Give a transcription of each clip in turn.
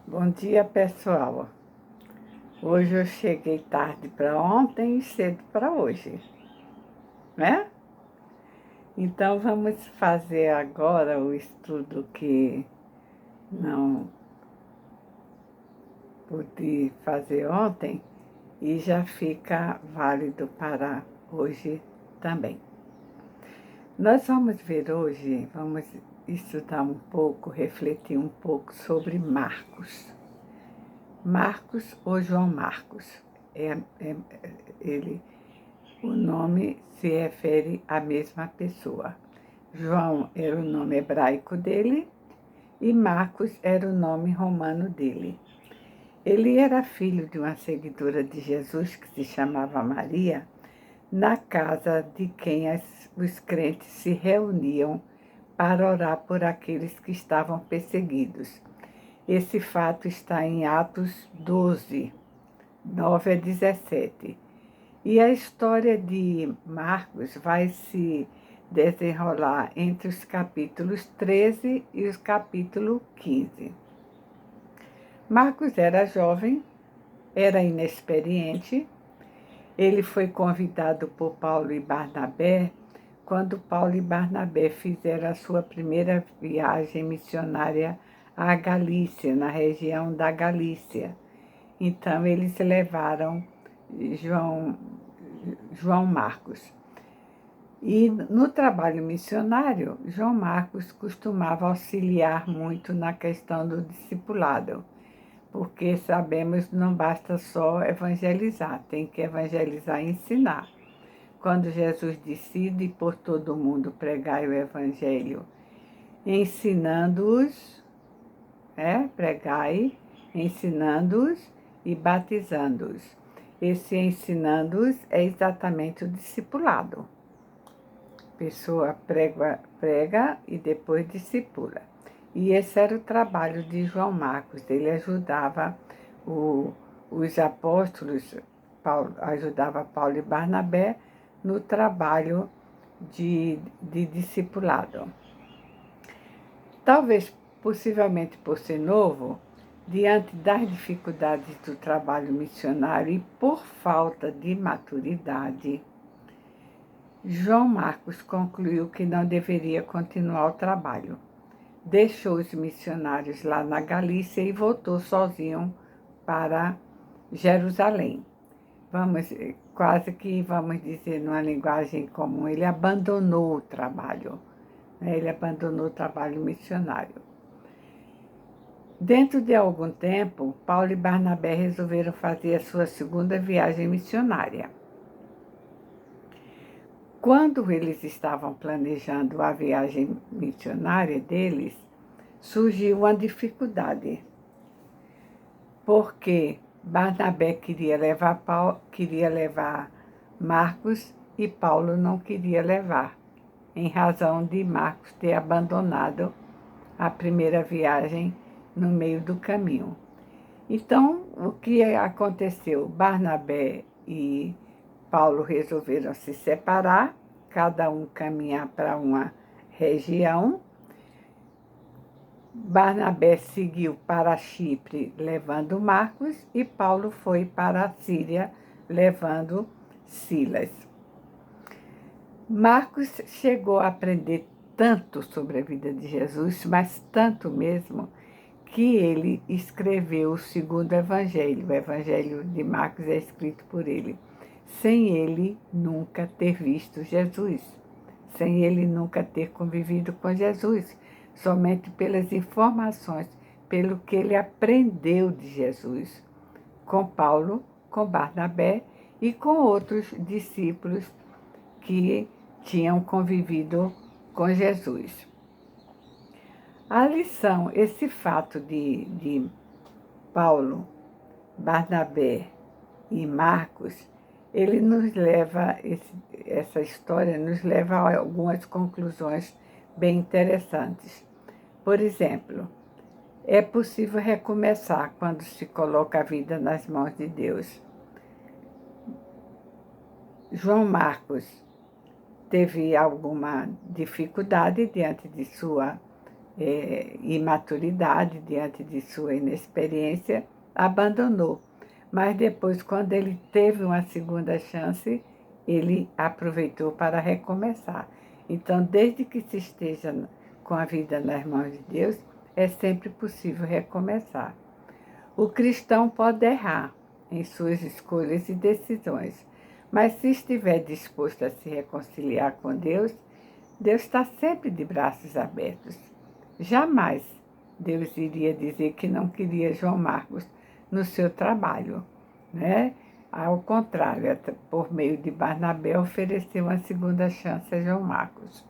Bom dia, pessoal. Hoje eu cheguei tarde para ontem e cedo para hoje, né? Então vamos fazer agora o estudo que não pude fazer ontem e já fica válido para hoje também. Nós vamos ver hoje, vamos estudar um pouco, refletir um pouco sobre Marcos. Marcos ou João Marcos. Ele, o nome se refere à mesma pessoa. João era o nome hebraico dele e Marcos era o nome romano dele. Ele era filho de uma seguidora de Jesus que se chamava Maria, na casa de quem os crentes se reuniam para orar por aqueles que estavam perseguidos. Esse fato está em Atos 12, 9 a 17. E a história de Marcos vai se desenrolar entre os capítulos 13 e os capítulo 15. Marcos era jovem, era inexperiente. Ele foi convidado por Paulo e Barnabé quando Paulo e Barnabé fizeram a sua primeira viagem missionária à Galícia, na região da Galícia. Então, eles levaram João Marcos. E no trabalho missionário, João Marcos costumava auxiliar muito na questão do discipulado, porque sabemos que não basta só evangelizar, tem que evangelizar e ensinar. Quando Jesus decide por todo o mundo pregar o evangelho, ensinando-os, pregai, ensinando-os e batizando-os. Esse ensinando-os é exatamente o discipulado. A pessoa prega e depois discipula. E esse era o trabalho de João Marcos. Ele ajudava os apóstolos, ajudava Paulo e Barnabé no trabalho de discipulado. Talvez, possivelmente por ser novo, diante das dificuldades do trabalho missionário e por falta de maturidade, João Marcos concluiu que não deveria continuar o trabalho. Deixou os missionários lá na Galícia e voltou sozinho para Jerusalém. Quase que vamos dizer numa linguagem comum, ele abandonou o trabalho. Ele abandonou o trabalho missionário. Dentro de algum tempo, Paulo e Barnabé resolveram fazer a sua segunda viagem missionária. Quando eles estavam planejando a viagem missionária deles, surgiu uma dificuldade, porque Barnabé queria levar Marcos e Paulo não queria levar, em razão de Marcos ter abandonado a primeira viagem no meio do caminho. Então, o que aconteceu? Barnabé e Paulo resolveram se separar, cada um caminhar para uma região. Barnabé seguiu para Chipre, levando Marcos, e Paulo foi para a Síria, levando Silas. Marcos chegou a aprender tanto sobre a vida de Jesus, mas tanto mesmo, que ele escreveu o segundo evangelho. O evangelho de Marcos é escrito por ele, sem ele nunca ter visto Jesus, sem ele nunca ter convivido com Jesus, somente pelas informações, pelo que ele aprendeu de Jesus, com Paulo, com Barnabé e com outros discípulos que tinham convivido com Jesus. A lição, esse fato de Paulo, Barnabé e Marcos, ele nos leva, essa história nos leva a algumas conclusões bem interessantes. Por exemplo, é possível recomeçar quando se coloca a vida nas mãos de Deus. João Marcos teve alguma dificuldade diante de sua imaturidade, diante de sua inexperiência, abandonou. Mas depois, quando ele teve uma segunda chance, ele aproveitou para recomeçar. Então, desde que se esteja com a vida nas mãos de Deus, é sempre possível recomeçar. O cristão pode errar em suas escolhas e decisões, mas se estiver disposto a se reconciliar com Deus, Deus está sempre de braços abertos. Jamais Deus iria dizer que não queria João Marcos no seu trabalho, né? Ao contrário, por meio de Barnabé, ofereceu uma segunda chance a João Marcos.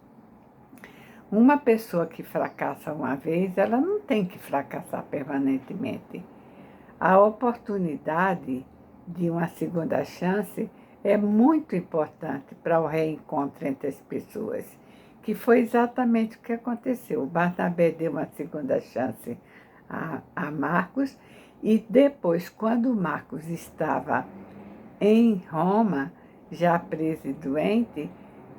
Uma pessoa que fracassa uma vez, ela não tem que fracassar permanentemente. A oportunidade de uma segunda chance é muito importante para o reencontro entre as pessoas, que foi exatamente o que aconteceu. O Barnabé deu uma segunda chance a Marcos, e depois, quando Marcos estava em Roma, já preso e doente,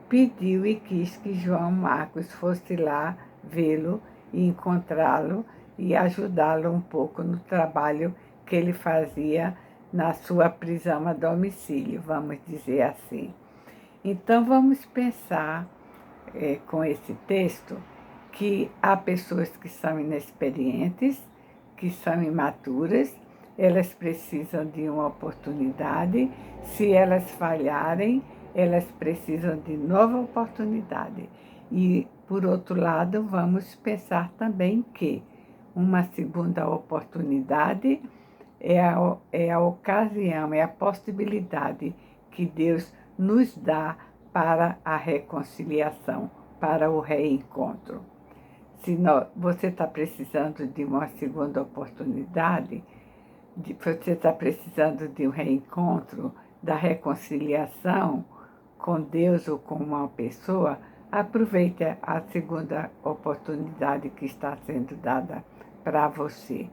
pediu e quis que João Marcos fosse lá vê-lo e encontrá-lo e ajudá-lo um pouco no trabalho que ele fazia na sua prisão a domicílio, vamos dizer assim. Então, vamos pensar com esse texto que há pessoas que são inexperientes, que são imaturas, elas precisam de uma oportunidade. Se elas falharem, elas precisam de nova oportunidade. E, por outro lado, vamos pensar também que uma segunda oportunidade é a ocasião, é a possibilidade que Deus nos dá para a reconciliação, para o reencontro. Se você está precisando de uma segunda oportunidade, você está precisando de um reencontro, da reconciliação com Deus ou com uma pessoa, aproveite a segunda oportunidade que está sendo dada para você.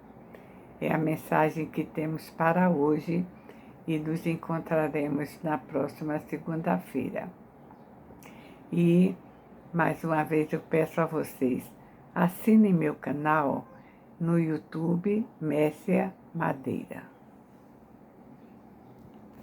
É a mensagem que temos para hoje e nos encontraremos na próxima segunda-feira. E, mais uma vez, eu peço a vocês, assinem meu canal no YouTube Mércia Madeira.